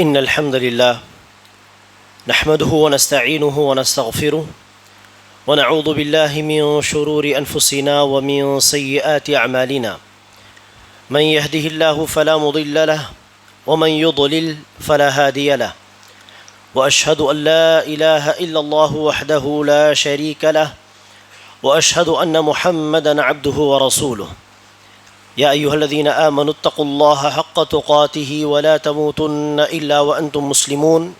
إن الحمد لله نحمده ونستعينه ونستغفره ونعوذ بالله من شرور أنفسنا ومن سيئات أعمالنا من يهده الله فلا مضل له ومن يضلل فلا هادي له وأشهد أن لا إله إلا الله وحده لا شريك له وأشهد أن محمدا عبده ورسوله يا أيها الذين آمنوا اتقوا الله حق تقاته ولا تموتن إلا وأنتم مسلمون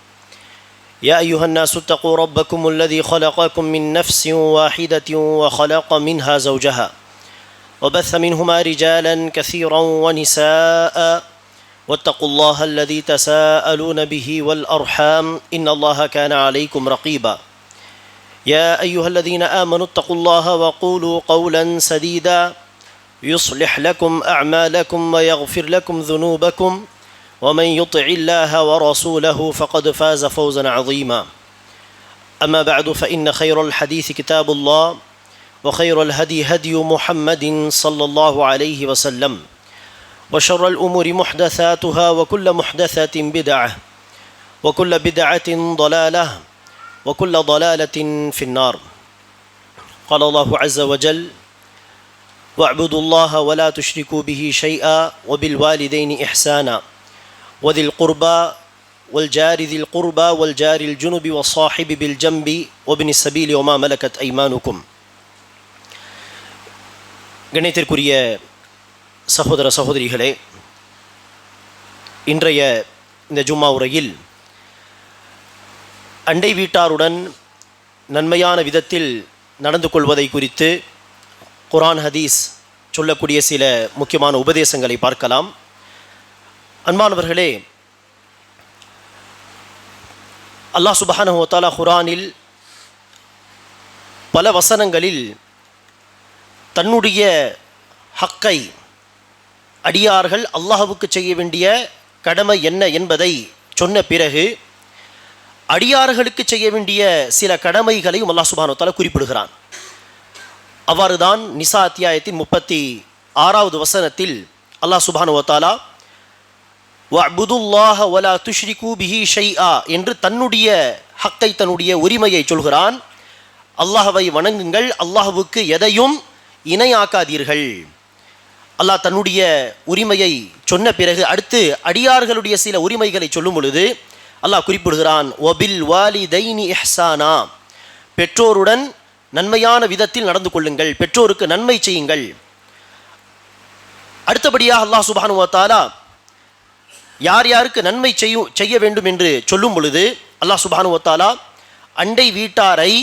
يا أيها الناس اتقوا ربكم الذي خلقكم من نفس واحدة وخلق منها زوجها وبث منهما رجالا كثيرا ونساء واتقوا الله الذي تساءلون به والأرحام إن الله كان عليكم رقيبا يا أيها الذين آمنوا اتقوا الله وقولوا قولا سديدا يصلح لكم أعمالكم ويغفر لكم ذنوبكم ومن يطع الله ورسوله فقد فاز فوزا عظيما أما بعد فإن خير الحديث كتاب الله وخير الهدي هدي محمد صلى الله عليه وسلم وشر الأمور محدثاتها وكل محدثة بدعة وكل بدعة ضلالة وكل ضلالة في النار قال الله عز وجل واعبدوا الله ولا تشركوا به شيئا وبالوالدين إحسانا وذي القربى والجار ذي القربى والجار الجنب والصاحب بالجنب وابن السبيل وما ملكت أيمانكم. கணித்திற்குரிய சகோதர சகோதரிகளே, இன்றைய இந்த ஜும்மா உரையில் அண்டை வீட்டாருடன் நன்மையான விதத்தில் நடந்து கொள்வதை குறித்து குர்ஆன் ஹதீஸ் சொல்லக்கூடிய சில முக்கியமான உபதேசங்களை பார்க்கலாம். அன்பானவர்களே, அல்லாஹ் சுப்ஹானஹு வ தஆலா குர்ஆனில் பல வசனங்களில் தன்னுடைய ஹக்கை, அடியார்கள் அல்லாஹ்வுக்கு செய்ய வேண்டிய கடமை என்ன என்பதை சொன்ன பிறகு அடியார்களுக்கு செய்ய வேண்டிய சில கடமைகளையும் அல்லாஹ் சுப்ஹானஹு வ தஆலா குறிப்பிடுகிறான். அவ்வாறுதான் நிசா அத்தியாயத்தின் 36வது வசனத்தில் அல்லாஹ் சுப்ஹானஹு வ தஆலா வஅ்புதுல்லாஹ வலா துஷ்ரிகு பிஹி ஷைஆ என்று தன்னுடைய ஹக்கை, தன்னுடைய உரிமையை சொல்கிறான். அல்லாஹ்வை வணங்குங்கள், அல்லாஹ்வுக்கு எதையும் இணையாக்காதீர்கள். அல்லாஹ் தன்னுடைய உரிமையை சொன்ன பிறகு அடுத்து அடியார்களுடைய சில உரிமைகளை சொல்லும் பொழுது அல்லாஹ் குறிப்பிடுகிறான், வபில் வாலிதைனி இஹ்சானா, பெற்றோருடன் நன்மையான விதத்தில் நடந்து கொள்ளுங்கள், பெற்றோருக்கு நன்மை செய்யுங்கள். அடுத்தபடியாக அல்லாஹ் சுப்ஹானஹு வ தஆலா யார் யாருக்கு நன்மை செய்ய வேண்டும் என்று சொல்லும் பொழுது அல்லாஹ் சுப்ஹானஹு வ தஆலா அண்டை வீட்டாரை,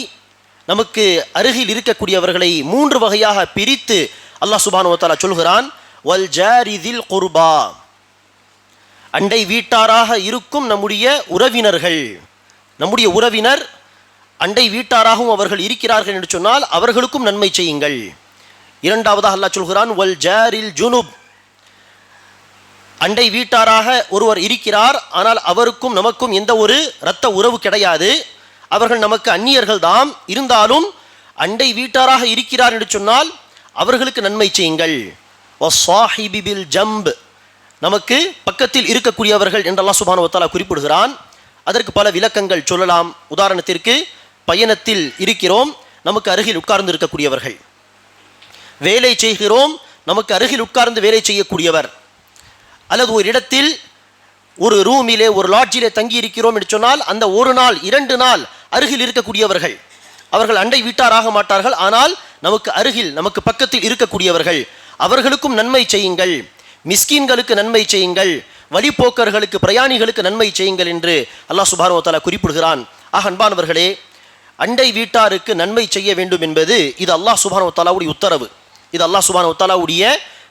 நமக்கு அருகில் இருக்கக்கூடியவர்களை 3 வகையாக பிரித்து அல்லாஹ் சுப்ஹானஹு வ தஆலா சொல்கிறான். வல் ஜாரி தில் குர்பா, அண்டை வீட்டாராக இருக்கும் நம்முடைய உறவினர்கள், நம்முடைய உறவினர் அண்டை வீட்டாராகவும் அவர்கள் இருக்கிறார்கள் என்று சொன்னால் அவர்களுக்கும் நன்மை செய்யுங்கள். இரண்டாவதாக அல்லாஹ் சொல்கிறான், வல் ஜாரில் ஜுனுப், அண்டை வீட்டாராக ஒருவர் இருக்கிறார், ஆனால் அவருக்கும் நமக்கும் எந்த ஒரு இரத்த உறவு கிடையாது, அவர்கள் நமக்கு அந்நியர்கள் தாம், இருந்தாலும் அண்டை வீட்டாராக இருக்கிறார் என்று சொன்னால் அவர்களுக்கு நன்மை செய்யுங்கள். வஸ்ஸாஹிபி பில் ஜம்ப், நமக்கு பக்கத்தில் இருக்கக்கூடியவர்கள் என்று அல்லாஹ் சுப்ஹானஹு வ தஆலா குறிப்பிடுகிறான். அதற்கு பல விளக்கங்கள் சொல்லலாம். உதாரணத்திற்கு, பயணத்தில் இருக்கிறோம், நமக்கு அருகில் உட்கார்ந்து இருக்கக்கூடியவர்கள், வேலை செய்கிறோம், நமக்கு அருகில் உட்கார்ந்து வேலை செய்யக்கூடியவர், அல்லது ஒரு இடத்தில் ஒரு ரூமிலே ஒரு லாட்ஜிலே தங்கி இருக்கிறோம் என்று சொன்னால் அந்த ஒரு நாள் 2 நாள் அருகில் இருக்கக்கூடியவர்கள், அவர்கள் அண்டை வீட்டாராக மாட்டார்கள், ஆனால் நமக்கு அருகில் நமக்கு பக்கத்தில் இருக்கக்கூடியவர்கள், அவர்களுக்கும் நன்மை செய்யுங்கள். மிஸ்கீன்களுக்கு நன்மை செய்யுங்கள், வழிபோக்கர்களுக்கு, பிரயாணிகளுக்கு நன்மை செய்யுங்கள் என்று அல்லாஹ் சுப்ஹானஹு வ தஆலா குறிப்பிடுகிறான். ஆக அன்பானவர்களே, அண்டை வீட்டாருக்கு நன்மை செய்ய வேண்டும் என்பது இது அல்லாஹ் சுப்ஹானஹு வ தஆலாவுடைய உத்தரவு, இது அல்லாஹ் சுப்ஹானஹு வ தஆலாவுடைய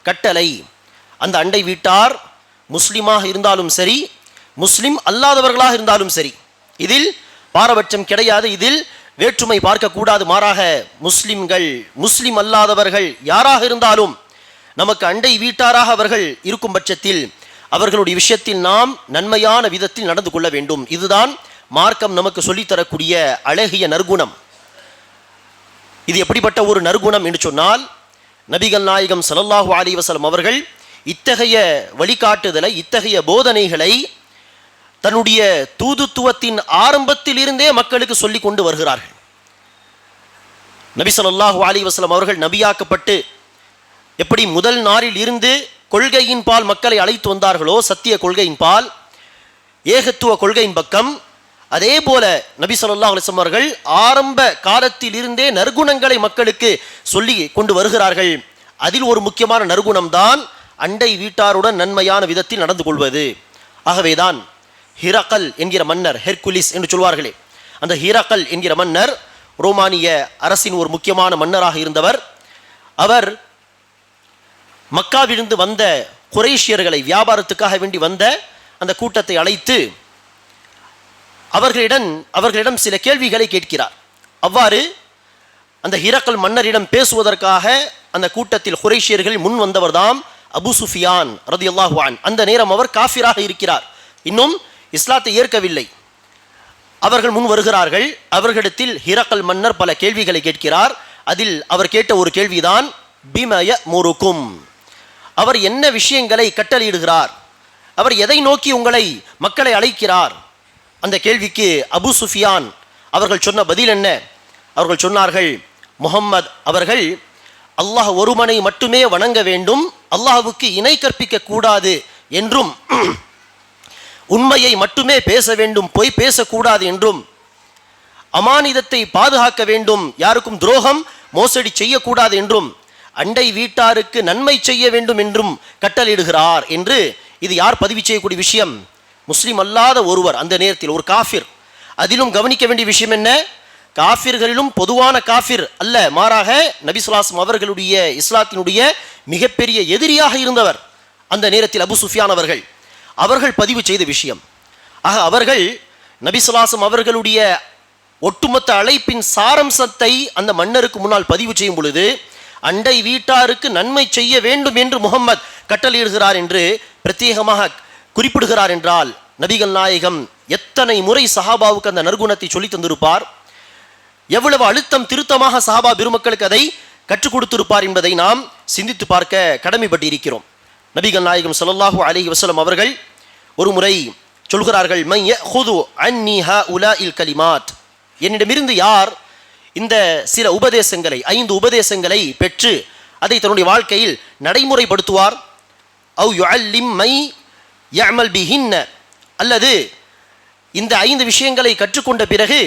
கட்டளை. அந்த அண்டை வீட்டார் முஸ்லிமாக இருந்தாலும் சரி, முஸ்லிம் அல்லாதவர்களாக இருந்தாலும் சரி, இதில் பாரபட்சம் கிடையாது, இதில் வேற்றுமை பார்க்கக்கூடாது. மாறாக முஸ்லிம்கள், முஸ்லிம் அல்லாதவர்கள் யாராக இருந்தாலும் நமக்கு அண்டை வீட்டாராக அவர்கள் இருக்கும் பட்சத்தில் அவர்களுடைய விஷயத்தில் நாம் நன்மையான விதத்தில் நடந்து கொள்ள வேண்டும். இதுதான் மார்க்கம் நமக்கு சொல்லித்தரக்கூடிய அழகிய நற்குணம். இது எப்படிப்பட்ட ஒரு நற்குணம் என்று சொன்னால், நபிகள் நாயகம் ஸல்லல்லாஹு அலைஹி வஸல்லம் அவர்கள் இத்தகைய வழிகாட்டுதலை, இத்தகைய போதனைகளை தன்னுடைய தூதுத்துவத்தின் ஆரம்பத்தில் இருந்தே மக்களுக்கு சொல்லி கொண்டு வருகிறார்கள். நபி ஸல்லல்லாஹு அலைஹி வஸல்லம் அவர்கள் நபியாக்கப்பட்டு எப்படி முதல் நாளில் இருந்து கொள்கையின் பால் மக்களை அழைத்து வந்தார்களோ, சத்திய கொள்கையின் பால், ஏகத்துவ கொள்கையின் பக்கம், அதே போல நபி ஸல்லல்லாஹு அலைஹி வஸல்லம் அவர்கள் ஆரம்ப காலத்தில் இருந்தே நற்குணங்களை மக்களுக்கு சொல்லி கொண்டு வருகிறார்கள். அதில் ஒரு முக்கியமான நற்குணம்தான் அண்டை வீட்டாருடன் நன்மையான விதத்தில் நடந்து கொள்வது. ஆகவேதான் ஹிரகல் என்கிற மன்னர், ஹெர்குலிஸ் என்று சொல்வார்களே, அந்த ஹிரகல் என்கிற மன்னர் ரோமானிய அரசின் ஒரு முக்கியமான மன்னராக இருந்தவர். அவர் மக்காவிலிருந்து வந்த குறைஷியர்களை, வியாபாரத்துக்காக வேண்டி வந்த அந்த கூட்டத்தை அழைத்து அவர்களிடம் சில கேள்விகளை கேட்கிறார். அவ்வாறு அந்த ஹிரகல் மன்னரிடம் பேசுவதற்காக அந்த கூட்டத்தில் குறைஷியர்கள் முன் வந்தவர்தாம் அபு சுஃபியான் ரலியல்லாஹு அன்ஹு. அந்த நேரம் அவர் காஃபிராக இருக்கிறார், இன்னும் இஸ்லாத்தை ஏற்கவில்லை. அவர்கள் முன் வருகிறார்கள். அவர்களிடத்தில் ஹிரகல் மன்னர் பல கேள்விகளை கேட்கிறார். அதில் அவர் கேட்ட ஒரு கேள்விதான் பிம யமுருக்கும், அவர் என்ன விஷயங்களை கட்டளையிடுகிறார், அவர் எதை நோக்கி மக்களை அழைக்கிறார். அந்த கேள்விக்கு அபு சுஃபியான் அவர்கள் சொன்ன பதில் என்ன? அவர்கள் சொன்னார்கள், முஹம்மது அவர்கள் அல்லாஹ் ஒருவனை மட்டுமே வணங்க வேண்டும், அல்லாஹ்வுக்கு இணை கற்பிக்க கூடாது என்றும், உண்மையை மட்டுமே பேச வேண்டும், பொய் பேசக்கூடாது என்றும், அமானிதத்தை பாதுகாக்க வேண்டும், யாருக்கும் துரோகம் மோசடி செய்யக்கூடாது என்றும், அண்டை வீட்டாருக்கு நன்மை செய்ய வேண்டும் என்றும் கட்டளையிடுகிறார் என்று. இது யார் பதிவு செய்யக்கூடிய விஷயம்? முஸ்லிம் அல்லாத ஒருவர், அந்த நேரத்தில் ஒரு காஃபிர். அதிலும் கவனிக்க வேண்டிய விஷயம் என்ன? காஃபிர்களிலும் பொதுவான காஃபிர் அல்ல, மாறாக நபி ஸல்லல்லாஹு அலைஹி வஸல்லம் அவர்களுடைய இஸ்லாத்தினுடைய மிகப்பெரிய எதிரியாக இருந்தவர் அந்த நேரத்தில் அபு சுஃபியான் அவர்கள் பதிவு செய்த விஷயம். ஆக அவர்கள் நபி ஸல்லல்லாஹு அலைஹி வஸல்லம் அவர்களுடைய ஒட்டுமொத்த அழைப்பின் சாரம்சத்தை அந்த மன்னருக்கு முன்னால் பதிவு செய்யும் பொழுது, அண்டை வீட்டாருக்கு நன்மை செய்ய வேண்டும் என்று முஹம்மது கட்டளையிடுகிறார் என்று பிரத்யேகமாக குறிப்பிடுகிறார் என்றால், நபிகள் நாயகம் எத்தனை முறை சஹாபாவுக்கு அந்த நற்குணத்தை சொல்லி தந்திருப்பார், எவ்வளவு அழுத்தம் திருத்தமாக சஹாபா பெருமக்களுக்கு அதை கற்றுக் கொடுத்திருப்பார் என்பதை நாம் சிந்தித்து பார்க்க கடமைப்பட்டு இருக்கிறோம். நபிகள் நாயகம் ஸல்லல்லாஹு அலைஹி வஸல்லம் அவர்கள் ஒரு முறை சொல்கிறார்கள், மை யஹுது அன்னி ஹாஉலாஇல் கலிமாத், என்னிடமிருந்து யார் இந்த சில உபதேசங்களை, 5 உபதேசங்களை பெற்று அதை தன்னுடைய வாழ்க்கையில் நடைமுறைப்படுத்துவார், அவ் யுஅல்லிம் மை யஅமல் பிஹின்ன, அல்லது இந்த 5 விஷயங்களை கற்றுக்கொண்ட பிறகு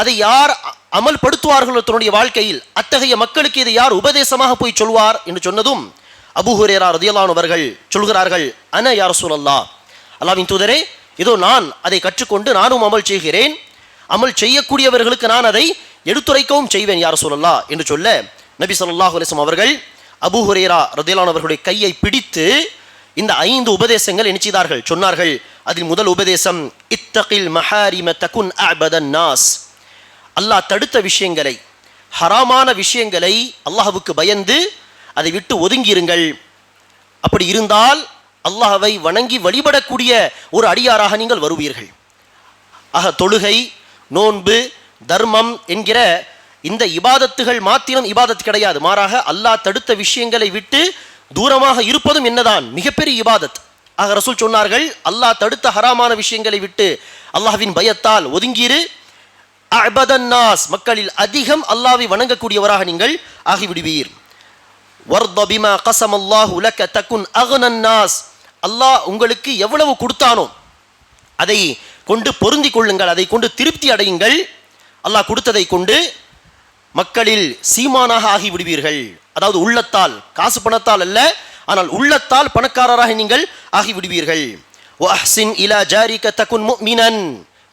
அதை யார் அமல்படுத்துவார்களோ தன்னுடைய வாழ்க்கையில், அத்தகைய மக்களுக்கு இதை யார் உபதேசமாக போய் சொல்வார் என்று சொன்னதும் அபூ ஹுரைரா ரலியல்லாஹு அன்ஹு அவர்கள் சொல்கிறார்கள், அன யா ரசூலல்லாஹ், அல்லாஹ்வின் தூதரே, இதோ நான் அதை கற்றுக்கொண்டு நானும் அமல் செய்கிறேன், அமல் செய்யக்கூடியவர்களுக்கு நான் அதை எடுத்துரைக்கவும் செய்வேன் யா ரசூலல்லாஹ் என்று சொல்ல, நபி ஸல்லல்லாஹு அலைஹி வஸல்லம் அவர்கள் அபூ ஹுரைரா ரலியல்லாஹு அன்ஹு அவர்களுடைய கையை பிடித்து இந்த 5 உபதேசங்கள் என்ன செய்தார்கள் சொன்னார்கள். அதில் முதல் உபதேசம், இத்தகில் மஹாரிம தகுன் அஅபதன் நாஸ், அல்லாஹ் தடுத்த விஷயங்களை, ஹராமான விஷயங்களை அல்லாஹ்வுக்கு பயந்து அதை விட்டு ஒதுங்கியிருங்கள். அப்படி இருந்தால் அல்லாஹ்வை வணங்கி வழிபடக்கூடிய ஒரு அடியாராக நீங்கள் வருவீர்கள். ஆக தொழுகை, நோன்பு, தர்மம் என்கிற இந்த இபாதத்துகள் மாத்திரம் இபாதத் கிடையாது, மாறாக அல்லாஹ் தடுத்த விஷயங்களை விட்டு தூரமாக இருப்பதும் என்னதான் மிகப்பெரிய இபாதத். ஆக ரசூல் சொன்னார்கள், அல்லாஹ் தடுத்த ஹராமான விஷயங்களை விட்டு அல்லாஹ்வின் பயத்தால் ஒதுங்கிரு, அஅபதன் நாஸ், மக்களில் அதிகம் அல்லாஹ்வை வணங்கக்கூடியவராக நீங்கள் ஆகிவிடுவீர். வர்த பிமா கஸமல்லாஹு லக தகுன் அக்னன் நாஸ், அல்லாஹ் உங்களுக்கு எவ்வளவு கொடுத்தானோ அதை கொண்டு பொருந்தி கொள்ளுங்கள், அதை கொண்டு திருப்தி அடையுங்கள். அல்லாஹ் கொடுத்ததை கொண்டு மக்களில் சீமானாக ஆகிவிடுவீர்கள். அதாவது உள்ளத்தால், காசு பணத்தால் அல்ல, ஆனால் உள்ளத்தால் பணக்காரராக நீங்கள் ஆகிவிடுவீர்கள். வஅஹ்சின் இலா ஜாரிக தகுன் முஃமினன்,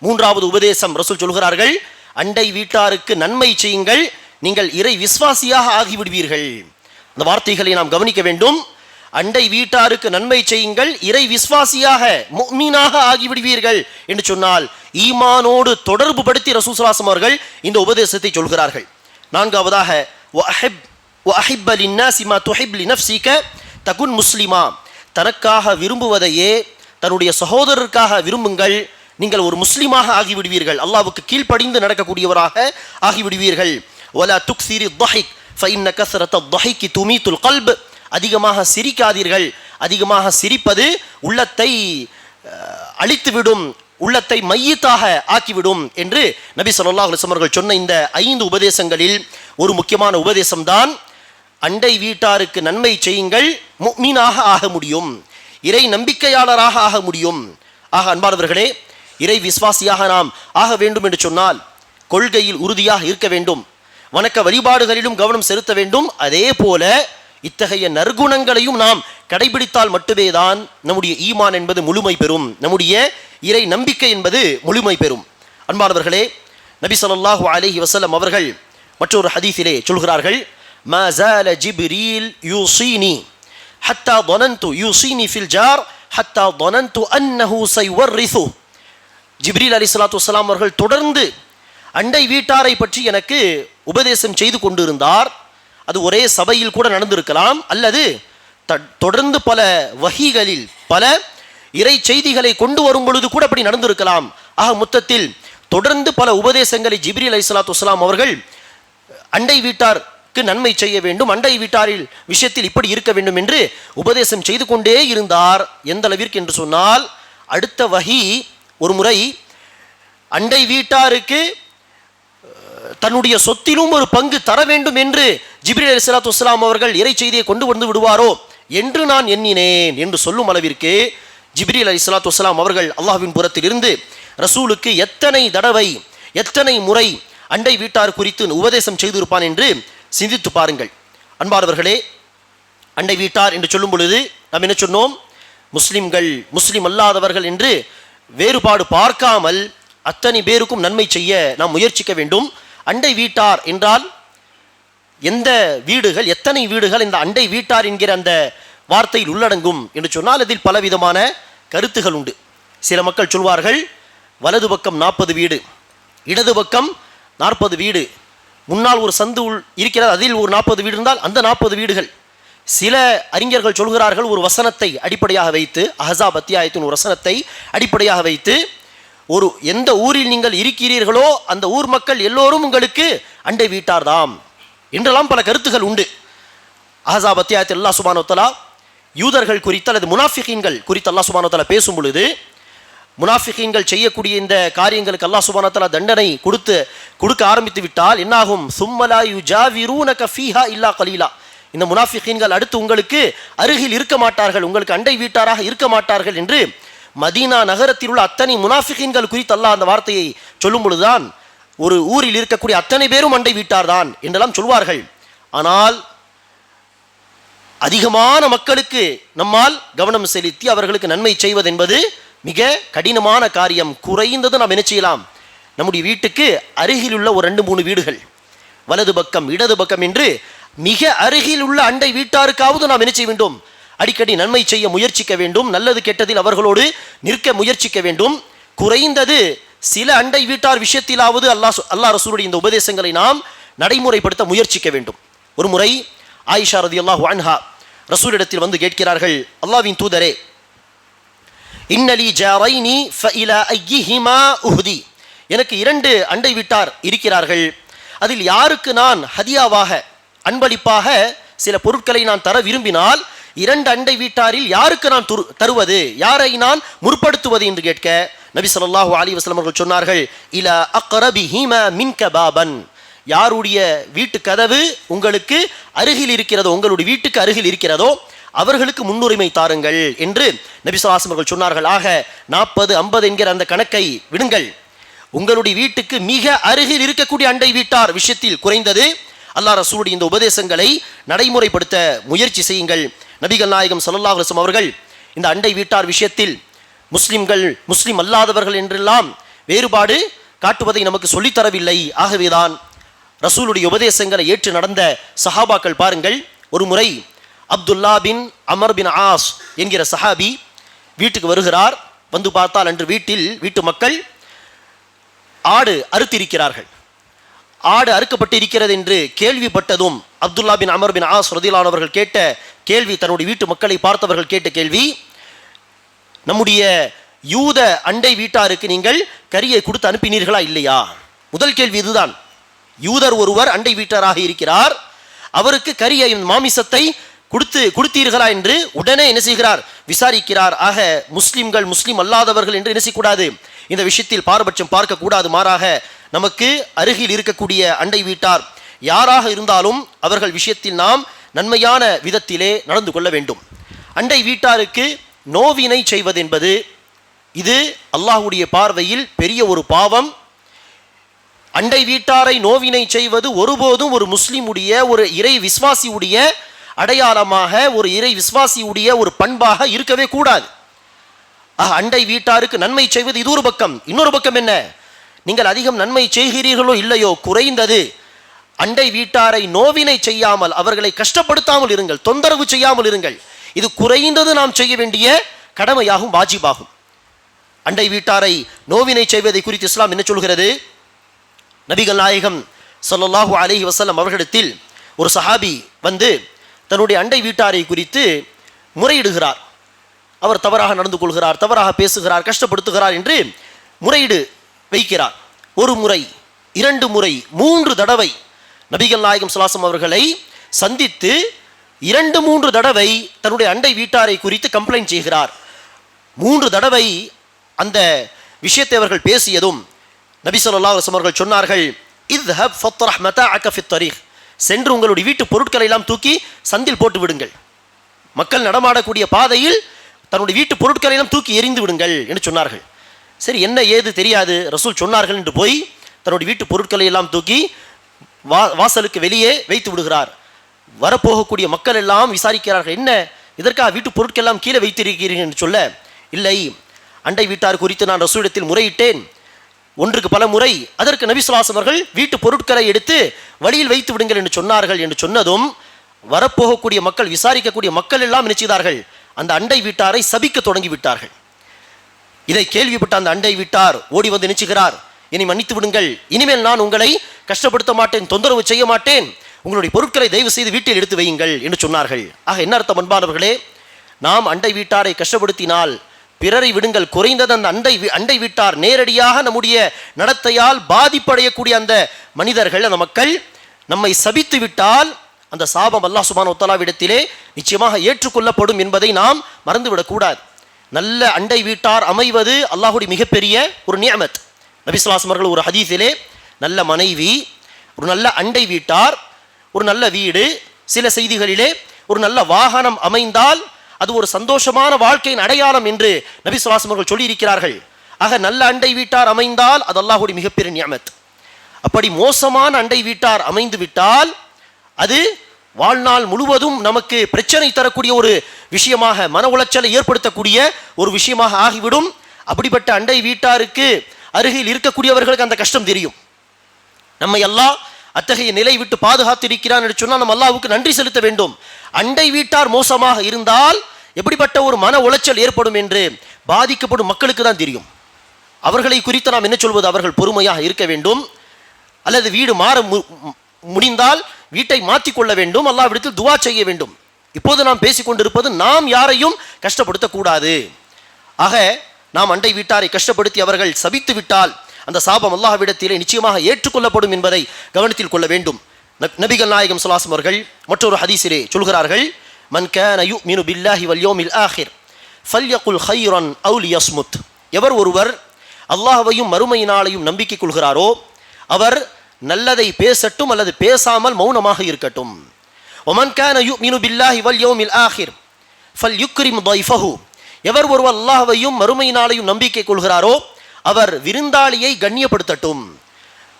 மூன்றாவது உபதேசம் ரசூல் சொல்கிறார்கள், அண்டை வீட்டாருக்கு நன்மை செய்யுங்கள், நீங்கள் இறை விசுவாசியாக ஆகிவிடுவீர்கள். அந்த வார்த்தைகளை நாம் கவனிக்க வேண்டும். அண்டை வீட்டாருக்கு நன்மை செய்யுங்கள், இறை விசுவாசியாக முஃமினாக ஆகிவிடுவீர்கள் என்று சொன்னால் ஈமானோடு தொடர்பு படுத்தி ரசூல் ஸல்லல்லாஹு அலைஹி வஸல்லம் அவர்கள் இந்த உபதேசத்தை சொல்கிறார்கள். நான்காவதாக, வஅஹிப்ப லின்னாஸி மா துஹிப் லினஃப்ஸிக தகுன் முஸ்லிமா, தனக்காக விரும்புவதையே தன்னுடைய சகோதரருக்காக விரும்புங்கள், நீங்கள் ஒரு முஸ்லிமாக ஆகிவிடுவீர்கள், அல்லாஹ்வுக்கு கீழ்ப்படிந்து நடக்கக்கூடியவராக ஆகிவிடுவீர்கள். வலா துக்ஸிரி ضحக் ஃபஇன்ன கஸ்ரத ضحக் துமீத்துல் கல்ப், அதிகமாக சிரிக்காதீர்கள், அதிகமாக சிரிப்பது உள்ளத்தை அழித்துவிடும், உள்ளத்தை மையத்தாக ஆக்கிவிடும் என்று நபி ஸல்லல்லாஹு அலைஹி வஸல்லம் அவர்கள் சொன்ன இந்த 5 உபதேசங்களில் ஒரு முக்கியமான உபதேசம்தான் அண்டை வீட்டாருக்கு நன்மை செய்யுங்கள், முஃமினாக ஆக முடியும், இறை நம்பிக்கையாளராக ஆக முடியும். ஆக அன்பானவர்களே, இறை விசுவாசியாக நாம் ஆக வேண்டும் என்று சொன்னால் கொள்கையில் உறுதியாக இருக்க வேண்டும், வணக்க வழிபாடுகளிலும் கவனம் செலுத்த வேண்டும். அதே போல இத்தகைய நற்குணங்களையும் நாம் கடைபிடித்தால் மட்டுமே தான் நம்முடைய ஈமான் என்பது முழுமை பெறும், நம்முடைய இறை நம்பிக்கை என்பது முழுமை பெறும். அன்பானவர்களே, நபி ஸல்லல்லாஹு அலைஹி வஸல்லம் அவர்கள் மற்றொரு ஹதீஸிலே சொல்கிறார்கள், மா ஸால ஜிப்ரீல் யூஸீனி ஹத்தா ظننت யூஸீனி ஃபில் ஜார் ஹத்தா ظننت அன்னஹு சைவர்ரிசு. ஜிப்ரீல் அலைஹிஸ்ஸலாத்து வஸ்ஸலாம் அவர்கள் தொடர்ந்து அண்டை வீட்டாரை பற்றி எனக்கு உபதேசம் செய்து கொண்டிருந்தார். அது ஒரே சபையில் கூட நடந்திருக்கலாம், அல்லது தொடர்ந்து பல வஹீகளில் பல இறை செய்திகளை கொண்டு வரும் பொழுது கூட அப்படி நடந்திருக்கலாம். ஆக மொத்தத்தில் தொடர்ந்து பல உபதேசங்களை ஜிப்ரீல் அலைஹிஸ்ஸலாத்து வஸ்ஸலாம் அவர்கள் அண்டை வீட்டாருக்கு நன்மை செய்ய வேண்டும், அண்டை வீட்டாரில் விஷயத்தில் இப்படி இருக்க வேண்டும் என்று உபதேசம் செய்து கொண்டே இருந்தார். எந்த அளவிற்கு என்று சொன்னால், அடுத்த வஹி ஒரு முறை அண்டை வீட்டாருக்கு தன்னுடைய சொத்திலும் ஒரு பங்கு தர வேண்டும் என்று ஜிப்ரீல் அலைஹிஸ்ஸலாத்து வஸ்ஸலாம் அவர்கள் இறை செய்தியை கொண்டு வந்து விடுவாரோ என்று நான் எண்ணினேன் என்று சொல்லும் அளவிற்கு ஜிப்ரீல் அலைஹிஸ்ஸலாத்து வஸ்ஸலாம் அவர்கள் அல்லாஹ்வின் புறத்தில் இருந்து ரசூலுக்கு எத்தனை தடவை எத்தனை முறை அண்டை வீட்டார் குறித்து உபதேசம் செய்திருப்பான் என்று சிந்தித்து பாருங்கள். அன்பானவர்களே, அண்டை வீட்டார் என்று சொல்லும் பொழுது நாம் என்ன சொன்னோம்? முஸ்லிம்கள், முஸ்லிம் அல்லாதவர்கள் என்று வேறுபாடு பார்க்காமல் அத்தனை பேருக்கும் நன்மை செய்ய நாம் முயற்சிக்க வேண்டும். அண்டை வீட்டார் என்றால் எந்த வீடுகள், எத்தனை வீடுகள் இந்த அண்டை வீட்டார் என்கிற அந்த வார்த்தையில் உள்ளடங்கும் என்று சொன்னால் அதில் பலவிதமான கருத்துகள் உண்டு. சில மக்கள் சொல்வார்கள், வலது பக்கம் 40 வீடு, இடது பக்கம் 40 வீடு, முன்னால் ஒரு சந்து இருக்கிறது, அதில் ஒரு 40 வீடு இருந்தால் அந்த 40 வீடுகள். சில அறிஞர்கள் சொல்கிறார்கள், ஒரு வசனத்தை அடிப்படையாக வைத்து, அஹ்ஸாப் அத்தியாயத்தின் ஒரு வசனத்தை அடிப்படையாக வைத்து, ஒரு எந்த ஊரில் நீங்கள் இருக்கிறீர்களோ அந்த ஊர் மக்கள் எல்லோரும் உங்களுக்கு அண்டை வீட்டார்தாம் என்றெல்லாம் பல கருத்துகள் உண்டு. அஹ்ஸாப் அத்தியாயத்தில் அல்லாஹ் சுப்ஹானஹு வ தஆலா யூதர்கள் குறித்து அல்லது முனாஃபிகீன்கள் குறித்து அல்லாஹ் சுப்ஹானஹு வ தஆலா பேசும் பொழுது, முனாஃபிகீன்கள் செய்யக்கூடிய இந்த காரியங்களுக்கு அல்லாஹ் சுப்ஹானஹு வ தஆலா தண்டனை கொடுக்க ஆரம்பித்து விட்டால் என்னாகும்? சும்ம லா யுஜாவிரூனக ஃபீஹா இல்லா கலீலா. இந்த முனாஃபிகீன்கள் அடுத்து உங்களுக்கு அருகில் இருக்க மாட்டார்கள், உங்களுக்கு அண்டை வீட்டாராக இருக்க மாட்டார்கள் என்று மதீனா நகரத்தில் உள்ள அத்தனை முனாஃபிகீன்கள் குறித்து அல்லாஹ் அந்த வார்த்தையை சொல்லும் பொழுதுதான் ஒரு ஊரில் இருக்கக்கூடிய அத்தனை பேரும் அண்டை வீட்டார்தான் என்றெல்லாம் சொல்வார்கள். ஆனால் அதிகமான மக்களுக்கு நம்மால் கவனம் செலுத்தி அவர்களுக்கு நன்மை செய்வது என்பது மிக கடினமான காரியம். குறைந்தது நாம் என்ன செய்யலாம்? நம்முடைய வீட்டுக்கு அருகில் உள்ள ஒரு 2-3 வீடுகள், வலது பக்கம் இடது பக்கம் என்று மிக அருகில் உள்ள அண்டை வீட்டாருக்காவது நாம் என்ன செய்ய வேண்டும்? அடிக்கடி நன்மை செய்ய முயற்சிக்க வேண்டும். நல்லது கெட்டதில் அவர்களோடு நிற்க முயற்சிக்க வேண்டும். குறைந்தது சில அண்டை வீட்டார் விஷயத்திலாவது அல்லாஹ் ரசூலுடைய இந்த உபதேசங்களை நாம் நடைமுறைப்படுத்த முயற்சிக்க வேண்டும். ஒரு முறை ஆயிஷா ரலியல்லாஹு அன்ஹா ரசூலிடத்தில் வந்து கேட்கிறார்கள், அல்லாஹ்வின் தூதரே, இன்னலி ஜாரைனி ஃபஇலா ஐயிஹிமா உஹ்தி. எனக்கு 2 அண்டை வீட்டார் இருக்கிறார்கள், அதில் யாருக்கு நான் ஹதியாவாக அன்பளிப்பாக சில பொருட்களை நான் தர விரும்பினால் 2 அண்டை வீட்டாரில் யாருக்கு நான் தருவது, யாரை நான் முற்படுத்துவது என்று கேட்க நபி ஸல்லல்லாஹு அலைஹி வஸல்லம் அவர்கள் சொன்னார்கள், இலா அக்ரபிஹிமா மின்க பாபன். யாருடைய வீட்டு கதவு உங்களுக்கு அருகில் இருக்கிறதோ, உங்களுடைய வீட்டுக்கு அருகில் இருக்கிறதோ அவர்களுக்கு முன்னுரிமை தாருங்கள் என்று நபி ஸல்லல்லாஹு அலைஹி வஸல்லம் அவர்கள் சொன்னார்கள். ஆக 40, 50 என்கிற அந்த கணக்கை விடுங்கள். உங்களுடைய வீட்டுக்கு மிக அருகில் இருக்கக்கூடிய அண்டை வீட்டார் விஷயத்தில் குறைந்தது அல்லாஹ் ரசூலுடைய இந்த உபதேசங்களை நடைமுறைப்படுத்த முயற்சி செய்யுங்கள். நபிகள் நாயகம் ஸல்லல்லாஹு அலைஹி வஸல்லம் அவர்கள் இந்த அண்டை வீட்டார் விஷயத்தில் முஸ்லிம்கள், முஸ்லிம் அல்லாதவர்கள் என்றெல்லாம் வேறுபாடு காட்டுவதை நமக்கு சொல்லித்தரவில்லை. ஆகவேதான் ரசூலுடைய உபதேசங்களை ஏற்று நடந்த சஹாபாக்கள் பாருங்கள். ஒரு முறை அப்துல்லா பின் அமர் பின் ஆஸ் என்கிற சஹாபி வீட்டுக்கு வருகிறார். வந்து பார்த்தால் அன்று வீட்டு மக்கள் ஆடு அறுத்திருக்கிறார்கள். ஆடு அறுக்கப்பட்டு இருக்கிறது என்று கேள்விப்பட்டதும் அப்துல்லா பின் அமர் பின் ஆஸ் ரதியல்லாஹு அன்ஹு அவர்கள் கேட்ட கேள்வி, தன்னுடைய வீட்டு மக்களை பார்த்தவர்கள் கேட்ட கேள்வி, நம்முடைய யூத அண்டை வீட்டாருக்கு நீங்கள் கரியை கொடுத்து அனுப்பினீர்களா இல்லையா? முதல் கேள்வி இதுதான். யூதர் ஒருவர் அண்டை வீட்டாராக இருக்கிறார், அவருக்கு கரியை மாமிசத்தை கொடுத்தீர்களா என்று உடனே என்ன செய்கிறார்? விசாரிக்கிறார். ஆக முஸ்லிம்கள் முஸ்லிம் அல்லாதவர்கள் என்று என்ன செய்யக்கூடாது? இந்த விஷயத்தில் பாரபட்சம் பார்க்க கூடாது. மாறாக நமக்கு அருகில் இருக்கக்கூடிய அண்டை வீட்டார் யாராக இருந்தாலும் அவர்கள் விஷயத்தில் நாம் நன்மையான விதத்திலே நடந்து கொள்ள வேண்டும். அண்டை வீட்டாருக்கு நோவினை செய்வது என்பது இது அல்லாஹ்வுடைய பார்வையில் பெரிய ஒரு பாவம். அண்டை வீட்டாரை நோவினை செய்வது ஒருபோதும் ஒரு முஸ்லிமுடைய, ஒரு இறை விசுவாசியுடைய அடையாளமாக, ஒரு இறை விசுவாசியுடைய ஒரு பண்பாக இருக்கவே கூடாது. அண்டை வீட்டாருக்கு நன்மை செய்வது இது ஒரு பக்கம். இன்னொரு பக்கம் என்ன? நீங்கள் அதிகம் நன்மை செய்கிறீர்களோ இல்லையோ, குறைந்தது அண்டை வீட்டாரை நோவினை செய்யாமல், அவர்களை கஷ்டப்படுத்தாமல் இருங்கள், தொந்தரவு செய்யாமல் இருங்கள். இது குறைந்தது நாம் செய்ய வேண்டிய கடமையாகும், வாஜிபாகும். அண்டை வீட்டாரை நோவினை செய்வதை குறித்து இஸ்லாம் என்ன சொல்கிறது? நபிகள் நாயகம் ஸல்லல்லாஹு அலைஹி வஸல்லம் அவர்களிடத்தில் ஒரு சஹாபி வந்து தன்னுடைய அண்டை வீட்டாரை குறித்து முறையிடுகிறார். அவர் தவறாக நடந்து கொள்கிறார், தவறாக பேசுகிறார், கஷ்டப்படுத்துகிறார் என்று முறையீடு வைக்கிறார். ஒரு முறை, 2 முறை, 3 தடவை நபிகள் நாயகம் ஸல்லல்லாஹு அலைஹி வஸல்லம் அவர்களை சந்தித்து 2-3 தடவை தன்னுடைய அண்டை வீட்டாரை குறித்து கம்ப்ளைண்ட் செய்கிறார். 3 தடவை அந்த விஷயத்தை அவர்கள் பேசியதும் நபி ஸல்லல்லாஹு அலைஹி வஸல்லம் அவர்கள் சொன்னார்கள், இத்ஹப் ஃபத்ரஹ் மதாஅக ஃபித் தரீக், சென்று உங்களுடைய வீட்டு பொருட்களை எல்லாம் தூக்கி சந்தில் போட்டு விடுங்கள். மக்கள் நடமாடக்கூடிய பாதையில் தன்னுடைய வீட்டு பொருட்களை எல்லாம் தூக்கி எறிந்து விடுங்கள் என்று சொன்னார்கள். சரி, என்ன ஏது தெரியாது, ரசூல் சொன்னார்கள் என்று போய் தன்னுடைய வீட்டு பொருட்களை எல்லாம் தூக்கி வாசலுக்கு வெளியே வைத்து விடுகிறார். வரப்போகக்கூடிய மக்கள் எல்லாம் விசாரிக்கிறார்கள், என்ன இதற்காக வீட்டு பொருட்கள் எல்லாம் கீழே வைத்திருக்கிறீர்கள் என்று சொல்ல, இல்லை, அண்டை வீட்டார் குறித்து நான் ரசூலிடத்தில் முறையிட்டேன், ஒன்றுக்கு பல முறை. அதற்கு நபி ஸல்லல்லாஹு அலைஹி வஸல்லம் அவர்கள் வீட்டு பொருட்களை எடுத்து வழியில் வைத்து விடுங்கள் என்று சொன்னார்கள் என்று சொன்னதும் வரப்போகக்கூடிய மக்கள், விசாரிக்கக்கூடிய மக்கள் எல்லாம் நினைச்சார்கள், அந்த அண்டை வீட்டாரை சபிக்க தொடங்கி விட்டார்கள். இதை கேள்விப்பட்ட அந்த அண்டை வீட்டார் ஓடி வந்து நினைச்சுகிறார், இனி மன்னித்து விடுங்கள், இனிமேல் நான் உங்களை கஷ்டப்படுத்த மாட்டேன், தொந்தரவு செய்ய மாட்டேன், உங்களுடைய பொருட்களை தயவு செய்து வீட்டில் எடுத்து வையுங்கள் என்று சொன்னார்கள். ஆக என்ன அர்த்தம் அன்பானவர்களே? நாம் அண்டை வீட்டாரை கஷ்டப்படுத்தினால் பிறரை விடுங்கள், குறைந்தது அந்த அண்டை வீட்டார் நேரடியாக நம்முடைய நடத்தையால் பாதிப்படையக்கூடிய அந்த மனிதர்கள், அந்த மக்கள் நம்மை சபித்து விட்டால் அந்த சாபம் அல்லாஹ் சுப்ஹானஹு வ தஆலாவிடத்திலே நிச்சயமாக ஏற்றுக்கொள்ளப்படும் என்பதை நாம் மறந்துவிடக்கூடாது. நல்ல அண்டை வீட்டார் அமைவது அல்லாஹ்வுடைய மிகப்பெரிய ஒரு நிஅமத். நபி ஸல்லல்லாஹு அலைஹி வஸல்லம் அவர்கள் ஒரு ஹதீஸிலே, நல்ல மனைவி, ஒரு நல்ல அண்டை வீட்டார், ஒரு நல்ல வீடு, சில செய்திகளிலே ஒரு நல்ல வாகனம் அமைந்தால் அது ஒரு சந்தோஷமான வாழ்க்கையின் அடையாளம் என்று நபி ஸல்லல்லாஹு அலைஹி வஸல்லம் அவர்கள் சொல்லியிருக்கிறார்கள். ஆக நல்ல அண்டை வீட்டார் அமைந்தால் அது அல்லாஹ்வுடைய மிகப்பெரிய நிஅமத். அப்படி மோசமான அண்டை வீட்டார் அமைந்து விட்டால் அது வாழ்நாள் முழுவதும் நமக்கு பிரச்சனை தரக்கூடிய ஒரு விஷயமாக, மன உளைச்சலை ஏற்படுத்தக்கூடிய ஒரு விஷயமாக ஆகிவிடும். அப்படிப்பட்ட அண்டை வீட்டாருக்கு அருகில் இருக்கக்கூடியவர்களுக்கு அந்த கஷ்டம் தெரியும். நம்மை அல்லாஹ் அத்தகைய நிலை விட்டு பாதுகாத்திருக்கிறான் என்று சொன்னால் நம்ம அல்லாஹ்வுக்கு நன்றி செலுத்த வேண்டும். அண்டை வீட்டார் மோசமாக இருந்தால் எப்படிப்பட்ட ஒரு மன உளைச்சல் ஏற்படும் என்று பாதிக்கப்படும் மக்களுக்கு தான் தெரியும். அவர்களை குறித்து நாம் என்ன சொல்வது? அவர்கள் பொறுமையாக இருக்க வேண்டும், அல்லது வீடு மாற முடிந்தால் வீட்டை மாற்றிக்கொள்ள வேண்டும், அல்லாஹ்விடத்தில் துஆ செய்ய வேண்டும். இப்போது நாம் பேசிக்கொண்டிருப்பது நாம் யாரையும் கஷ்டப்படுத்தக்கூடாது. ஆக நாம் அண்டை வீட்டாரை கஷ்டப்படுத்தி அவர்கள் சபித்து விட்டால் அந்த சாபம் அல்லாஹ்விடத்திலே நிச்சயமாக ஏற்றுக்கொள்ளப்படும் என்பதை கவனத்தில் கொள்ள வேண்டும். நபிகள் நாயகம் ஸல்லல்லாஹு அலைஹி வஸல்லம் அவர்கள் மற்றொரு ஹதீஸிலே சொல்கிறார்கள், மன் கான யுமினு பில்லாஹி வல் யௌமில் ஆகிர் ஃபல்யகுல் கைரன் அவ் லியஸ்முத், எவர் ஒருவர் அல்லாஹ்வையும் மறுமை நாளையும் நம்பிக்கை கொள்கிறாரோ அவர் நல்லதை பேசட்டும் அல்லது பேசாமல் மௌனமாக இருக்கட்டும். ஒமன் கான யுமினு பில்லாஹி வல் யௌமில் ஆகிர் ஃபல்யுக்ரிம் தைஃபஹு, எவர் ஒருவர் அல்லாஹ்வையும் மறுமை நாளையும் நம்பிக்கை கொள்கிறாரோ அவர் விருந்தாளியை கண்ணியப்படுத்தட்டும்.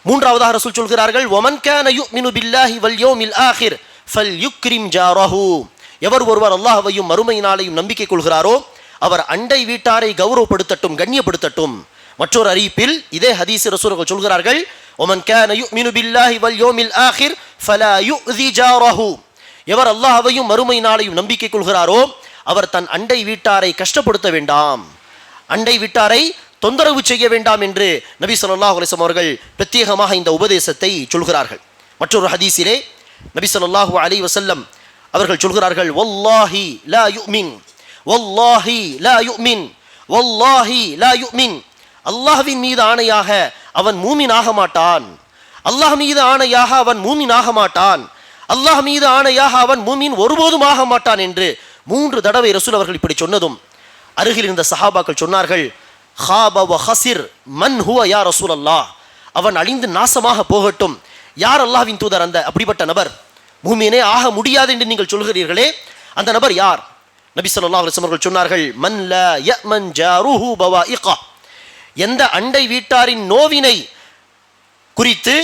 மூன்றாவதாக ரசூல் சொல்கிறார்கள், ஒமன் கான யுமினு பில்லாஹி வல் யௌமில் ஆகிர் ஃபல்யுக்ரிம் ஜாரஹு, எவர் ஒருவர் அல்லாஹ்வையும் மறுமை நாளையும் நம்பிக்கை கொள்கிறாரோ அவர் அண்டை வீட்டாரை கௌரவப்படுத்தட்டும், கண்ணியப்படுத்தட்டும். மற்றொரு அறிவிப்பில் இதே ஹதீஸ் ரசூலுல்லாஹ் சொல்கிறார்கள், ஒமன் கான யுமினு பில்லாஹி வல் யௌமில் ஆகிர் ஃபலா யுஸி ஜாரஹு, எவர் அல்லாஹ்வையும் மறுமை நாளையும் நம்பிக்கை கொள்கிறாரோ அவர் தன் அண்டை வீட்டாரை கஷ்டப்படுத்த வேண்டாம், அண்டை வீட்டாரை தொந்தரவு செய்ய வேண்டாம் என்று நபி ஸல்லல்லாஹு அலைஹி வஸல்லம் அவர்கள் பிரத்யேகமாக இந்த உபதேசத்தை சொல்கிறார்கள். மற்றொரு ஹதீஸிலே நபி ஸல்லல்லாஹு அலைஹி வஸல்லம் அவர்கள் சொல்கிறார்கள், வல்லாஹி லா யுமின், வல்லாஹி லா யுமின், வல்லாஹி லா யுமின், அல்லாஹ்வின் மீது ஆணையாக அவன் மூமின் ஆக மாட்டான், அல்லாஹ் மீது ஆணையாக அவன் மூமின் ஆக மாட்டான். அல்லாஹ் மீது ஆணையாக அவன் மூமின் ஒருபோதும் ஆக மாட்டான் என்று 3 தடவை ரசூல் அவர்கள் இப்படி சொன்னதும் அருகில் இருந்த சஹாபாக்கள் சொன்னார்கள், ஹாப வ ஹசிர் மன் ஹுவ யா ரசூலல்லாஹ், அவன் அழிந்து நாசமாக போகட்டும், யார் அல்லாஹ்வின் தூதர் அந்த அப்படிப்பட்ட நபர்? மூமினே ஆக முடியாது என்று நீங்கள் சொல்கிறீர்களே, அந்த நபர் யார்? நபி ஸல்லல்லாஹு அலைஹி வஸல்லம் அவர்கள் சொன்னார்கள், மன் லா யமன் ஜாருஹு பவாயிகா, எந்த அண்டை வீட்டாரின் நோவினை குறித்து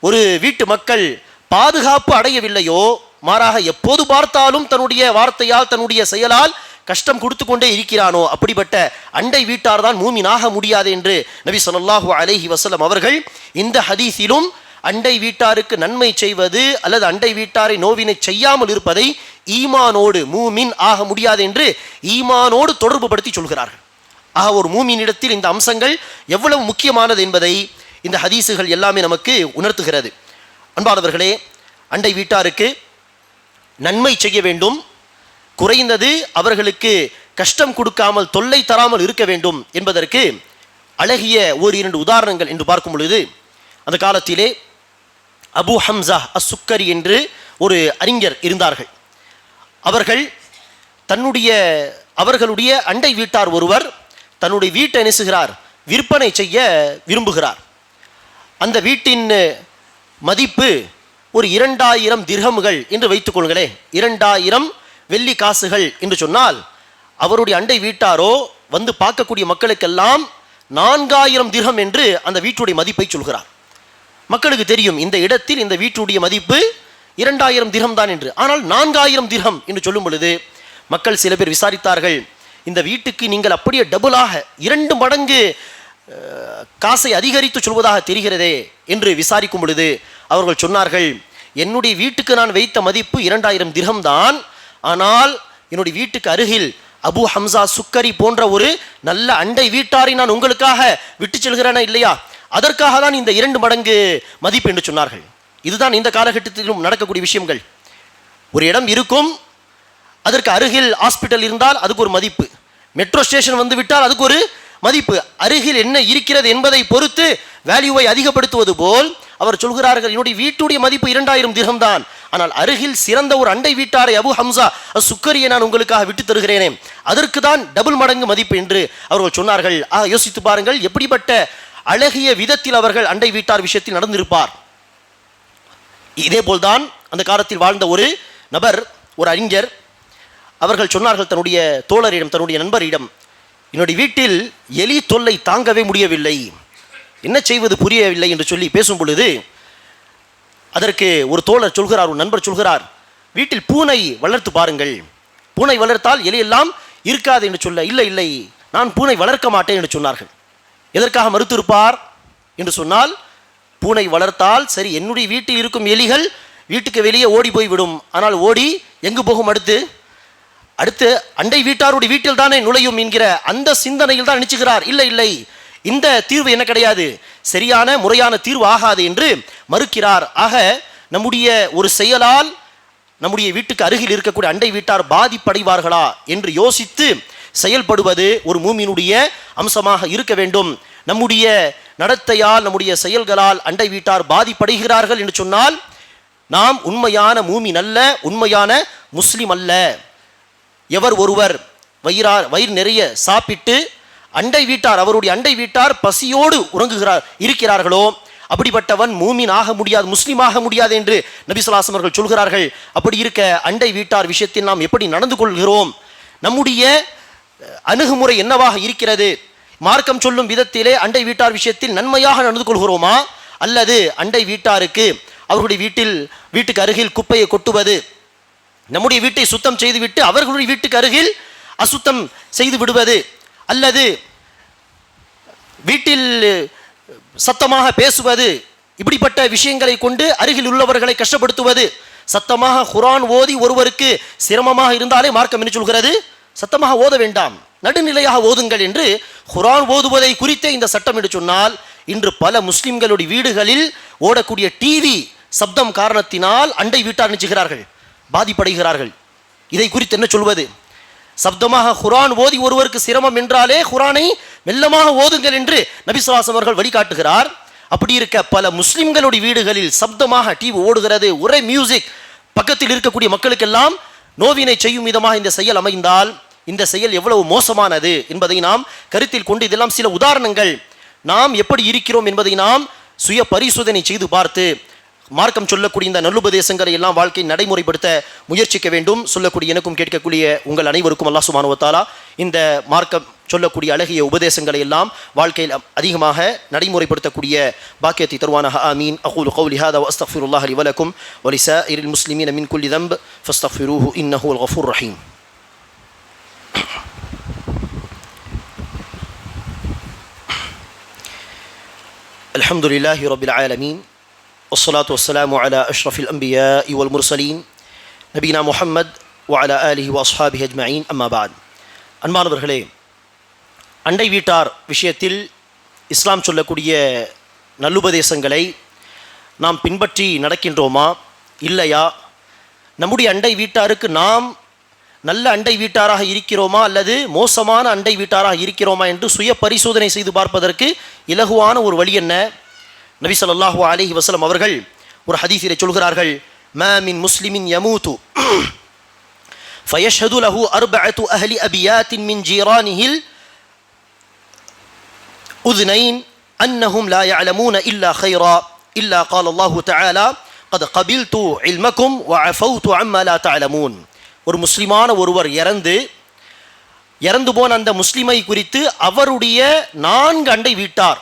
ஒரு வீட்டு மக்கள் பாதுகாப்பு அடையவில்லையோ, மாறாக எப்போது பார்த்தாலும் தன்னுடைய வார்த்தையால் தன்னுடைய செயலால் கஷ்டம் கொடுத்து கொண்டே இருக்கிறானோ, அப்படிப்பட்ட அண்டை வீட்டார் தான் மூமினாக முடியாது என்று நபி ஸல்லல்லாஹு அலைஹி வஸல்லம் அவர்கள் இந்த ஹதீஸிலும் அண்டை வீட்டாருக்கு நன்மை செய்வது அல்லது அண்டை வீட்டாரை நோவினை செய்யாமல் இருப்பதை ஈமானோடு மூமின் ஆக முடியாது என்று ஈமானோடு தொடர்பு படுத்தி சொல்கிறார்கள். ஆக ஒரு மூமினிடத்தில் இந்த அம்சங்கள் எவ்வளவு முக்கியமானது என்பதை இந்த ஹதீஸுகள் எல்லாமே நமக்கு உணர்த்துகிறது. அன்பானவர்களே, அண்டை வீட்டாருக்கு நன்மை செய்ய வேண்டும், குறைந்தது அவர்களுக்கு கஷ்டம் கொடுக்காமல் தொல்லை தராமல் இருக்க வேண்டும் என்பதற்கு அழகிய ஒரு 2 உதாரணங்கள் என்று பார்க்கும் பொழுது, அந்த காலத்திலே அபு ஹம்சா அஸ்-சுக்கரி என்று ஒரு அறிஞர் இருந்தார்கள். அவர்களுடைய அண்டை வீட்டார் ஒருவர் தன்னுடைய வீட்டை நெசுகிறார், விற்பனை செய்ய விரும்புகிறார். அந்த வீட்டின் மதிப்பு ஒரு 2000 திர்ஹம்கள் என்று வைத்துக் கொள்ளுங்களேன். 2000 வெள்ளி காசுகள் என்று சொன்னால், அவருடைய அண்டை வீட்டாரோ வந்து பார்க்கக்கூடிய மக்களுக்கெல்லாம் 4000 திர்ஹம் என்று அந்த வீட்டுடைய மதிப்பை சொல்கிறார். மக்களுக்கு தெரியும் இந்த இடத்தில் இந்த வீட்டுடைய மதிப்பு 2000 திர்ஹம் தான் என்று. ஆனால் 4000 திர்ஹம் என்று சொல்லும் பொழுது மக்கள் சில பேர் விசாரித்தார்கள், இந்த வீட்டுக்கு நீங்கள் அப்படியே டபுளாக 2 மடங்கு காசை அதிகரித்து சொல்வதாக தெரிகிறதே என்று விசாரிக்கும் பொழுது அவர்கள் சொன்னார்கள், என்னுடைய வீட்டுக்கு நான் வைத்த மதிப்பு 2000 திர்ஹம் தான், ஆனால் என்னுடைய வீட்டுக்கு அருகில் அபு ஹம்சா சுக்கரி போன்ற ஒரு நல்ல அண்டை வீட்டாரை நான் உங்களுக்காக விட்டு செல்கிறேனா இல்லையா, அதற்காக தான் இந்த 2 மடங்கு மதிப்பு என்று சொன்னார்கள். இதுதான் இந்த காலகட்டத்திலும் நடக்கக்கூடிய விஷயங்கள். ஒரு இடம் இருக்கும், அதற்கு அருகில் ஹாஸ்பிட்டல் இருந்தால் அதுக்கு ஒரு மதிப்பு, மெட்ரோ ஸ்டேஷன் வந்து விட்டால் அதுக்கு ஒரு மதிப்பு, அருகில் என்ன இருக்கிறது என்பதை பொறுத்து வேல்யூவை அதிகப்படுத்துவது போல் அவர் சொல்கிறார்கள், என்னுடைய வீட்டுடைய மதிப்பு 2000 திர்ஹம் தான், ஆனால் அருகில் சிறந்த ஒரு அண்டை வீட்டாரை அபு ஹம்சா சுக்கரியை நான் உங்களுக்காக விட்டு தருகிறேனே, அதற்கு தான் டபுள் மடங்கு மதிப்பு என்று அவர்கள் சொன்னார்கள். யோசித்து பாருங்கள், எப்படிப்பட்ட அழகிய விதத்தில் அவர்கள் அண்டை வீட்டார் விஷயத்தில் நடந்திருப்பார். இதே போல்தான் அந்த காலத்தில் வாழ்ந்த ஒரு நபர், ஒரு அறிஞர், அவர்கள் சொன்னார்கள் தன்னுடைய தோழரிடம், தன்னுடைய நண்பரிடம், என்னுடைய வீட்டில் எலி தொல்லை தாங்கவே முடியவில்லை, என்ன செய்வது புரியவில்லை என்று சொல்லி பேசும் பொழுது அதற்கு ஒரு தோழர் சொல்கிறார், ஒரு நண்பர் சொல்கிறார், வீட்டில் பூனை வளர்த்து பாருங்கள், பூனை வளர்த்தால் எலியெல்லாம் இருக்காது என்று சொல்ல, இல்லை நான் பூனை வளர்க்க மாட்டேன் என்று சொன்னார்கள். எதற்காக மறுத்திருப்பார் என்று சொன்னால், பூனை வளர்த்தால் சரி என்னுடைய வீட்டில் இருக்கும் எலிகள் வீட்டுக்கு வெளியே ஓடி போய்விடும், ஆனால் ஓடி எங்கு போகும், அடுத்து அண்டை வீட்டாருடைய வீட்டில் தானே நுழையும் என்கிற அந்த சிந்தனையில் தான் நினைச்சுகிறார். இல்லை இந்த தீர்வு என்ன கிடையாது, சரியான முறையான தீர்வு ஆகாது என்று மறுக்கிறார். ஆக நம்முடைய ஒரு செயலால் நம்முடைய வீட்டுக்கு அருகில் இருக்கக்கூடிய அண்டை வீட்டார் பாதிப்படைவார்களா என்று யோசித்து செயல்படுவது ஒரு மூமினுடைய அம்சமாக இருக்க வேண்டும். நம்முடைய நடத்தையால் நம்முடைய செயல்களால் அண்டை வீட்டார் பாதிப்படைகிறார்கள் என்று சொன்னால் நாம் உண்மையான மூமின் அல்ல, உண்மையான முஸ்லிம் அல்ல. எவர் ஒருவர் வயிறு நிறைய சாப்பிட்டு அவருடைய அண்டை வீட்டார் பசியோடு இருக்கிறார்களோ அப்படிப்பட்டவன் மூமின் ஆக முடியாது, முஸ்லீம் ஆக முடியாது என்று நபி ஸல்லல்லாஹு அலைஹி வஸல்லம் அவர்கள் சொல்கிறார்கள். அப்படி இருக்க அண்டை வீட்டார் விஷயத்தில் நாம் எப்படி நடந்து கொள்கிறோம், நம்முடைய அணுகுமுறை என்னவாக இருக்கிறது, மார்க்கம் சொல்லும் விதத்திலே அண்டை வீட்டார் விஷயத்தில் நன்மையாக நடந்து கொள்கிறோமா, அல்லது அண்டை வீட்டாருக்கு அவர்களுடைய வீட்டுக்கு அருகில் குப்பையை கொட்டுவது, நம்முடைய வீட்டை சுத்தம் செய்துவிட்டு அவர்களுடைய வீட்டுக்கு அருகில் அசுத்தம் செய்து விடுவது, அல்லது வீட்டில் சத்தமாக பேசுவது, இப்படிப்பட்ட விஷயங்களை கொண்டு அருகில் உள்ளவர்களை கஷ்டப்படுத்துவது, சத்தமாக குர்ஆன் ஓதி ஒருவருக்கு சிரமமாக இருந்தாலே மார்க்கம் என்ன சொல்கிறது, சத்தமாக ஓத வேண்டாம், நடுநிலையாக ஓதுங்கள் என்று குர்ஆன் ஓதுவதை குறித்தே இந்த சட்டம் என்று சொன்னால், இன்று பல முஸ்லிம்களுடைய வீடுகளில் ஓடக்கூடிய டிவி சப்தம் காரணத்தினால் அண்டை வீட்டார் நினைச்சுகிறார்கள், பாதிப்படைகிறார்கள். இதை குறித்து என்ன சொல்வது? சப்தமாக குர்ஆன் ஓதி ஒருவருக்கு சிரமம் என்றாலே குர்ஆனை மெல்லமாக ஓதுங்கள் என்று நபி ஸல்லல்லாஹு அலைஹி வஸல்லம் அவர்கள் வழிகாட்டுகிறார். அப்படி இருக்க பல முஸ்லிம்களுடைய வீடுகளில் சப்தமாக டிவி ஓடுகிறது, ஒரே மியூசிக், பக்கத்தில் இருக்கக்கூடிய மக்களுக்கெல்லாம் நோவினை செய்யும் விதமாக இந்த செயல் அமைந்தால் இந்த செயல் எவ்வளவு மோசமானது என்பதை நாம் கருத்தில் கொண்டு, இதெல்லாம் சில உதாரணங்கள். நாம் எப்படி இருக்கிறோம் என்பதை நாம் சுய பரிசோதனை செய்து பார்த்து மார்க்கம் சொல்லக்கூடிய இந்த நல்லுபதேசங்களை எல்லாம் வாழ்க்கை நடைமுறைப்படுத்த முயற்சிக்க வேண்டும். சொல்லக்கூடிய எனக்கும் கேட்கக்கூடிய உங்கள் அனைவருக்கும் அல்லாஹ் சுப்ஹானஹு வ தஆலா இந்த மார்க்கம் சொல்லக்கூடிய அழகிய உபதேசங்களை எல்லாம் வாழ்க்கையில் அதிகமாக நடைமுறைப்படுத்தக்கூடிய பாக்கியத்தை தருவானாக. ஆமீன். அகூலு கௌலி ஹாதா வ அஸ்தக்ஃபிருல்லாஹ லி வ லக்கும் வ லிஸாயிரில் முஸ்லிமீன மின் குல்லி தன்ப் ஃபஸ்தக்ஃபிரூஹு இன்னஹுல் கஃபூர் ரஹீம். அல்ஹம்துலில்லாஹி ரப்பில் ஆலமீன் والصلاة والسلام على أشرف الأنبياء والمرسلين نبينا محمد وعلى آله وأصحابه أجمعين أما بعد. அன்பானவர்களே, அண்டை வீட்டார் விஷயத்தில் இஸ்லாம் சொல்லக்கூடிய நல்லுபதேசங்களை நாம் பின்பற்றி நடக்கின்றோமா இல்லையா? நம்முடைய அண்டை வீட்டாருக்கு நாம் நல்ல அண்டை வீட்டாராக இருக்கிறோமா அல்லது மோசமான அண்டை வீட்டாராக இருக்கிறோமா என்று சுய பரிசோதனை செய்து பார்ப்பதற்கு இலகுவான ஒரு வழி என்ன? நபி ஸல்லல்லாஹு அலைஹி வஸல்லம் அவர்கள் ஒரு ஹதீஸிலே சொல்கிறார்கள், மா மின் முஸ்லிமின் யமூது ஃபயஷ்ஹது லஹு அர்பஅத்து அஹ்லி அபியாத்தின் மின் ஜீரானிஹில் உத்னைன் அன்னஹும் லா யஅலமூன இல்லா கைரா இல்லா قال الله تعالى قد قبلت علمكم وعفوت عما لا تعلمون. ஒரு முஸ்லிமான ஒருவர் இறந்து போன அந்த முஸ்லிமை குறித்து அவருடைய 4 அண்டை வீட்டார்,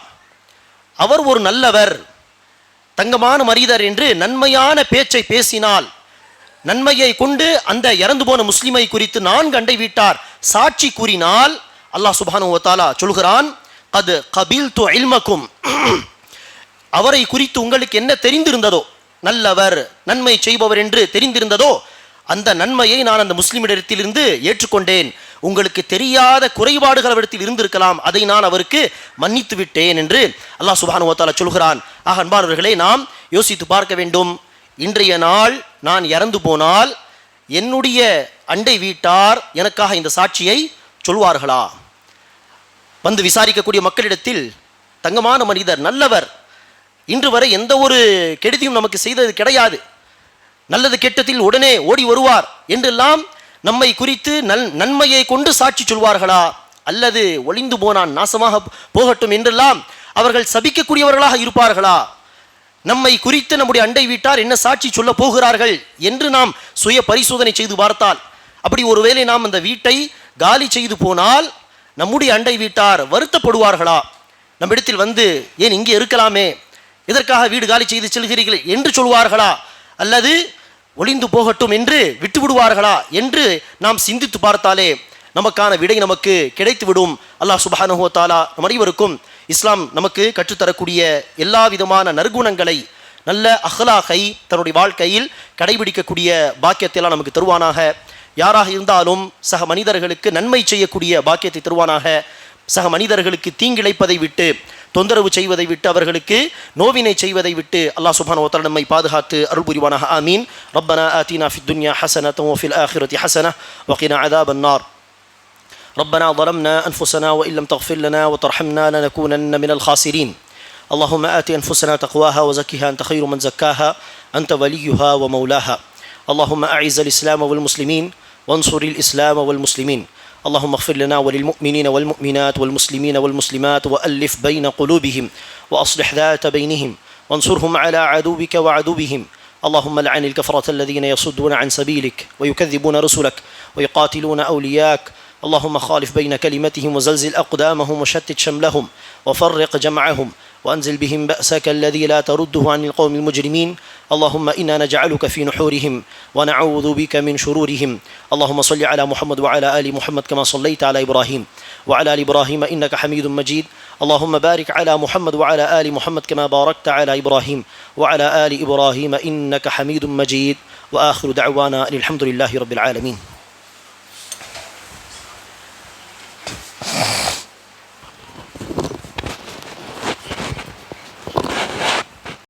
அவர் ஒரு நல்லவர், தங்கமான மனிதர் என்று நன்மையான பேச்சை பேசினால், நன்மையை கொண்டு அந்த இறந்து போன முஸ்லிமை குறித்து 4 அண்டை வீட்டார் சாட்சி கூறினால், அல்லாஹ் சுப்ஹானஹு வ தஆலா சொல்கிறான், கத் கபில்து இல்மக்கும், அவரை குறித்து உங்களுக்கு என்ன தெரிந்திருந்ததோ, நல்லவர் நன்மை செய்பவர் என்று தெரிந்திருந்ததோ அந்த நன்மையை நான் அந்த முஸ்லிமிடத்திலிருந்து ஏற்றுக்கொண்டேன். உங்களுக்கு தெரியாத குறைபாடுகள் அவரிடத்தில் இருந்திருக்கலாம், அதை நான் அவருக்கு மன்னித்து விட்டேன் என்று அல்லாஹ் சுப்ஹானஹு வ தஆலா சொல்கிறான். ஆக அன்பானவர்களே, நாம் யோசித்து பார்க்க வேண்டும். இன்றைய நாள் நான் இறந்து போனால் என்னுடைய அண்டை வீட்டார் எனக்காக இந்த சாட்சியை சொல்வார்களா? வந்து விசாரிக்கக்கூடிய மக்களிடத்தில் தங்கமான மனிதர், நல்லவர், இன்று வரை எந்த ஒரு கெடுதியும் நமக்கு செய்தது கிடையாது, நல்லது கெட்டத்தில் உடனே ஓடி வருவார் என்றெல்லாம் நம்மை குறித்து நன்மையை கொண்டு சாட்சி சொல்வார்களா? அல்லது ஒளிந்து போனான் நாசமாக போகட்டும் என்றெல்லாம் அவர்கள் சபிக்கக்கூடியவர்களாக இருப்பார்களா? நம்மை குறித்து நம்முடைய அண்டை வீட்டார் என்ன சாட்சி சொல்ல போகிறார்கள் என்று நாம் சுய பரிசோதனை செய்து பார்த்தால், அப்படி ஒருவேளை நாம் அந்த வீட்டை காலி செய்து போனால் நம்முடைய அண்டை வீட்டார் வருத்தப்படுவார்களா? நம்மிடத்தில் வந்து ஏன் இங்கே இருக்கலாமே, எதற்காக வீடு காலி செய்து செல்கிறீர்கள் என்று சொல்வார்களா? அல்லது ஒளிந்து போகட்டும் என்று விட்டு விடுவார்களா என்று நாம் சிந்தித்து பார்த்தாலே நமக்கான விடை நமக்கு கிடைத்துவிடும். அல்லாஹ் சுப்ஹானஹு வ தஆலா நம் அனைவருக்கும் இஸ்லாம் நமக்கு கற்றுத்தரக்கூடிய எல்லா விதமான நற்குணங்களை, நல்ல அஹ்லாகை தன்னுடைய வாழ்க்கையில் கடைபிடிக்கக்கூடிய பாக்கியத்தையெல்லாம் நமக்கு தருவானாக. யாராக இருந்தாலும் சக மனிதர்களுக்கு நன்மை செய்யக்கூடிய பாக்கியத்தை தருவானாக. சக மனிதர்களுக்கு தீங்கிழைப்பதை விட்டு, தொந்தரவு செய்வதை விட்டு, அவர்களுக்கு நோவினை செய்வதை விட்டு அல்லாஹ் சுப்ஹானஹு வ தஆலா நம்மை பாதுகாத்து அருள் புரிவானாக. ஆமீன். ரப்பனா ஆத்தினா ஃபித் துன்யா ஹஸனத்தன் வ ஃபில் ஆখিরাতি ஹஸனஹ் வ கினா அஸாபன் நார். ربنا ظلمنا أنفسنا وإن لم تغفر لنا وترحمنا لنكونن من الخاسرين. اللهم آت أنفسنا تقواها وزكها أنت خير من زكاها أنت وليها ومولاها. اللهم أعز الإسلام والمسلمين وانصر الإسلام والمسلمين. اللهم اغفر لنا وللمؤمنين والمؤمنات والمسلمين والمسلمات وألف بين قلوبهم وأصلح ذات بينهم وانصرهم على عدوك وعدوهم. اللهم لعن الكفرة الذين يصدون عن سبيلك ويكذبون رسلك ويقاتلون أولياك. اللهم خالف بين كلمتهم وزلزل أقدامهم وشتت شملهم وفرق جمعهم وأنزل بهم بأسك الذي لا ترده عن القوم المجرمين. اللهم إنا نجعلك في نحورهم ونعوذ بك من شرورهم. اللهم صل على محمد وعلى آل محمد كما صليت على إبراهيم وعلى آل إبراهيم إنك حميد مجيد. اللهم بارك على محمد وعلى آل محمد كما باركت على إبراهيم وعلى آل إبراهيم إنك حميد مجيد. وآخر دعوانا الحمد لله رب العالمين.